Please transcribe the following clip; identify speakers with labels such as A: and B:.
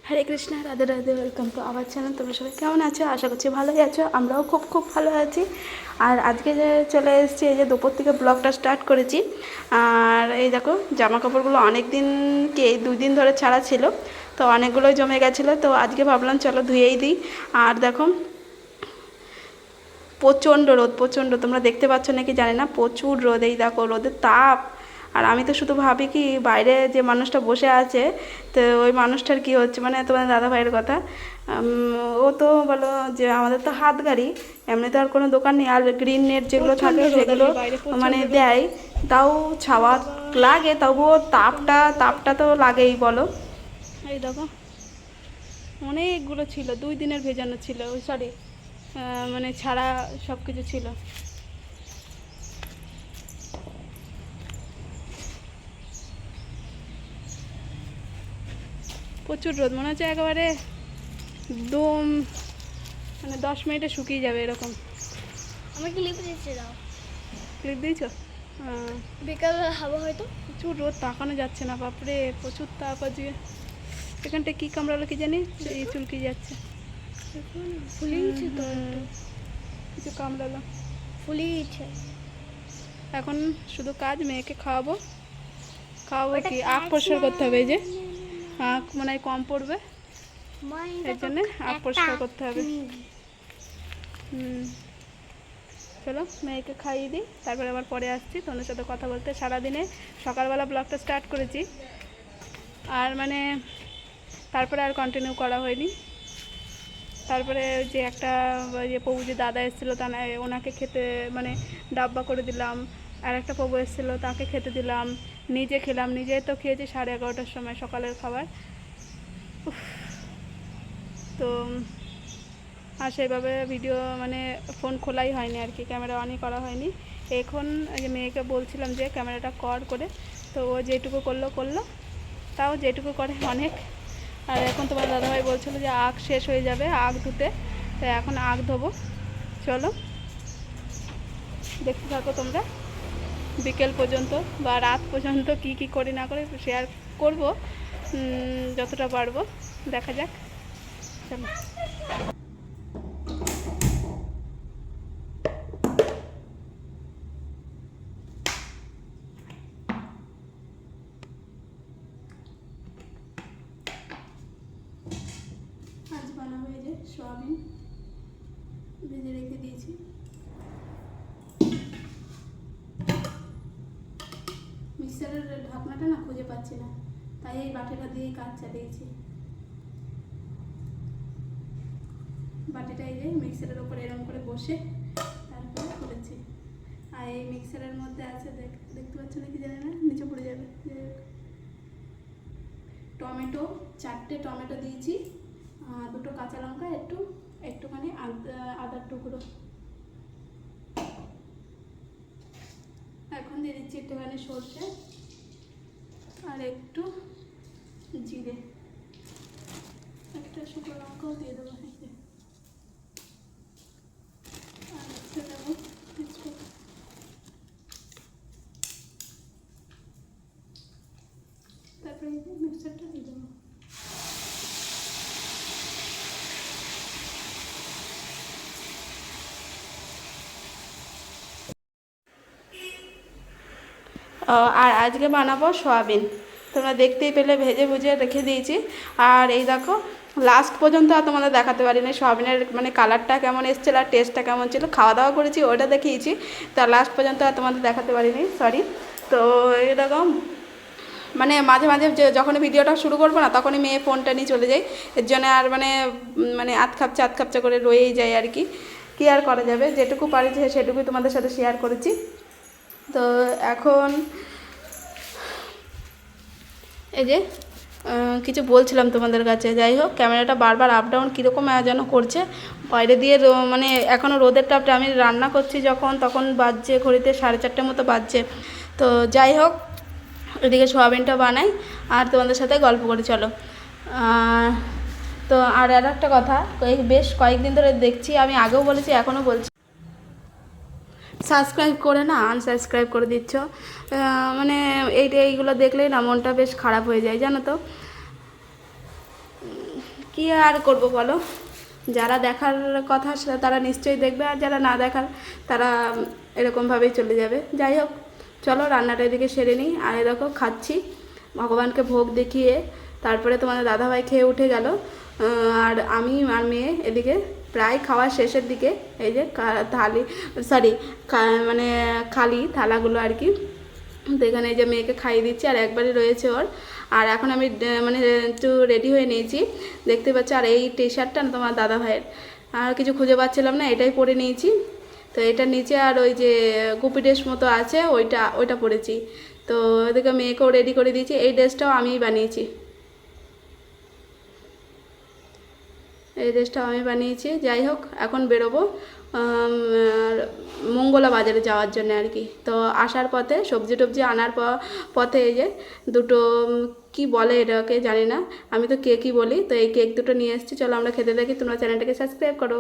A: Hare Krishna, Radhe Radhe, welcome to our channel. তোমরা সবাই কেমন আছো? আশা করছি ভালোই আছো। আমরাও খুব খুব ভালো আছি। আর আজকে যে চলে এসেছি, এই যে দুপুর থেকে ব্লগটা স্টার্ট করেছি। আর এই দেখো, জামা কাপড়গুলো অনেক দিন কি 2 দিন ধরে ছাড়া ছিল, তো অনেকগুলোই জমে গেছিলো। তো আজকে ভাবলাম চলো ধুয়েই দিই। আর দেখো, প্রচণ্ড রোদ, প্রচণ্ড, তোমরা দেখতে পাচ্ছ নাকি জানি না, প্রচুর রোদ। এই দেখো রোদের তাপ। আর আমি তো শুধু ভাবি কি বাইরে যে মানুষটা বসে আছে, তো ওই মানুষটার কি হচ্ছে, মানে তোমার দাদা ভাইয়ের কথা। ও তো বলো যে আমাদের তো হাত গাড়ি, এমনি তো আর কোনো দোকান নেই। আর গ্রিন নেট যেগুলো থাকে সেগুলো মানে দেয়, তাও ছাওয়া লাগে, তবুও তাপটা তো লাগেই বলো। এই দেখো, অনেকগুলো ছিল, 2 দিনের ভেজানো ছিল, ওই সরি মানে ছাড়া সব কিছু ছিল। প্রচুর রোদ, মনে হচ্ছে একেবারে দম, মানে 10 মিনিটে শুকিয়ে যাবে এরকম।
B: আমি ক্লিপ দিচ্ছি, দাও।
A: ক্লিপ দিয়েছ?
B: বিকালে হাওয়া হয়তো।
A: প্রচুর রোদ, তাকানো যাচ্ছে না, বাপরে প্রচুর তাপ আজকে। এখানটা কী কামড়ালো কি জানি, এই চুলকি যাচ্ছে।
B: ফুলিয়েছে তো,
A: কিছু কামড়ালো,
B: ফুলিয়েছে।
A: এখন শুধু কাজ, মেয়েকে খাওয়াবো কি আখ পরিষ্কার করতে হবে। এই যে আখ মনে হয় কম পড়বে, এর জন্যে আখ পরিষ্কার করতে হবে। চলো মেয়েকে খাইয়ে দিই, তারপরে আবার পরে আসছি তোমাদের সাথে কথা বলতে। সারাদিনে সকালবেলা ব্লগটা স্টার্ট করেছি, আর মানে তারপরে আর কন্টিনিউ করা হয়নি। তারপরে যে একটা যে প্রভু যে দাদা এসেছিলো, তা ওনাকে খেতে মানে ডাব্বা করে দিলাম। আর একটা প্রভু এসেছিলো, তাকে খেতে দিলাম, নিজে খেলাম। নিজে তো খেয়েছি 11:30টার সময় সকালের খাবার। তো আর সেইভাবে ভিডিও মানে ফোন খোলাই হয়নি আর কি, ক্যামেরা অনই করা হয়নি। এখন যে মেয়েকে বলছিলাম যে ক্যামেরাটা করে, তো ও যেটুকু করলো, তাও যেটুকু করে অনেক। আর এখন তোমার দাদাভাই বলছিলো যে আখ শেষ হয়ে যাবে, আখ ধুতে, তাই এখন আখ ধোবো। চলো দেখতে থাকো তোমরা বিকেল পর্যন্ত বা রাত পর্যন্ত কি করি না করে শেয়ার করব যতটা পারবো, দেখা যাক। চলো। আজ বানাবো এই যে সোয়াবিন, ভেজে রেখে দিয়েছি। মিক্সারের ঢাকনাটা না খুঁজে পাচ্ছি না, তাই এই বাটিটা দিয়েই কাজ চালিয়েছি। বাটিটা এই যে মিক্সারের ওপরে এরকম করে বসে তারপরে করেছি। আর এই মিক্সারের মধ্যে আছে, দেখতে পাচ্ছ নাকি জানি না, নিচে পড়ে যাবে। টমেটো, 4টে টমেটো দিয়েছি, 2টো কাঁচা লঙ্কা, একটুখানি আদার টুকরো। এখন দিয়ে দিচ্ছি একটুখানি সর্ষে আর একটু জিরে, একটা শুকনো লঙ্কাও দিয়ে দেবো। আর হচ্ছে দেবো তেজপাতা। তারপরে মিক্সারটা দিয়ে দেবো। আর আজকে বানাবো সয়াবিন, তোমরা দেখতেই পেলে ভেজে ভুজে রেখে দিয়েছি। আর এই দেখো লাস্ট পর্যন্ত আর তোমাদের দেখাতে পারিনি সয়াবিনের মানে কালারটা কেমন এসেছিল আর টেস্টটা কেমন ছিল। খাওয়া দাওয়া করেছি, ওটা দেখিয়েছি, তা লাস্ট পর্যন্ত আর তোমাদের দেখাতে পারিনি, সরি। তো এরকম মানে মাঝে মাঝে যখনই ভিডিওটা শুরু করবো না, তখনই মেয়ে ফোনটা নিয়ে চলে যাই, এর জন্য আর মানে আধ খাপচা করে রয়েই যায় আর কি। কী আর করা যাবে, যেটুকু পারি সেটুকুই তোমাদের সাথে শেয়ার করেছি। তো এখন এই যে কিছু বলছিলাম তোমাদের কাছে, যাই হোক ক্যামেরাটা বারবার আপ ডাউন কীরকম যেন করছে বাইরে দিয়ে, মানে এখনও রোদের তাপটা, আমি রান্না করছি তখন বাজছে ঘড়িতে 4:30 মতো বাজছে। তো যাই হোক, এদিকে সোয়াবিনটা বানাই আর তোমাদের সাথে গল্প করে চলো। তো আর একটা কথা, বেশ কয়েকদিন ধরে দেখছি, আমি আগেও বলেছি এখনও বলছি, সাবস্ক্রাইব করে না আনসাবস্ক্রাইব করে দিচ্ছ। মানে এইগুলো দেখলেই না মনটা বেশ খারাপ হয়ে যায়, জানো তো। কি আর করব বলো, যারা দেখার কথা তারা নিশ্চয়ই দেখবে, আর যারা না দেখার তারা এরকমভাবেই চলে যাবে। যাই হোক, চলো রান্নাটা এদিকে সেরে নিই। আর এ দেখো খাচ্ছি, ভগবানকে ভোগ দেখিয়ে তারপরে তোমাদের দাদাভাই খেয়ে উঠে গেল। আর আমি আর মেয়ে এদিকে প্রায় খাওয়ার শেষের দিকে। এই যে থালি, সরি, মানে খালি থালাগুলো আর কি। তো এখানে এই যে মেয়েকে খাইয়ে দিচ্ছি, আর একবারই রয়েছে ওর। আর এখন আমি মানে একটু রেডি হয়ে নিয়েছি, দেখতে পাচ্ছি। আর এই টি শার্টটা না তোমার দাদা ভাইয়ের, আর কিছু খুঁজে পাচ্ছিলাম না, এটাই পরে নিয়েছি। তো এটা নিচে আর ওই যে গুপি ড্রেস মতো আছে ওইটা পরেছি। তো ওদিকে মেয়েকেও রেডি করে দিয়েছি, এই ড্রেসটাও আমিই বানিয়েছি, এই ড্রেসটাও আমি বানিয়েছি। যাই হোক, এখন বেরোবো আর মঙ্গলা বাজারে যাওয়ার জন্য আর কি। তো আসার পথে সবজি টবজি আনার পথে এই যে দুটো কি বলে এটাকে জানি না, আমি তো কেকই বলি। তো এই কেক দুটো নিয়ে এসেছি, চলো আমরা খেতে থাকি। তোমরা চ্যানেলটাকে সাবস্ক্রাইব করো।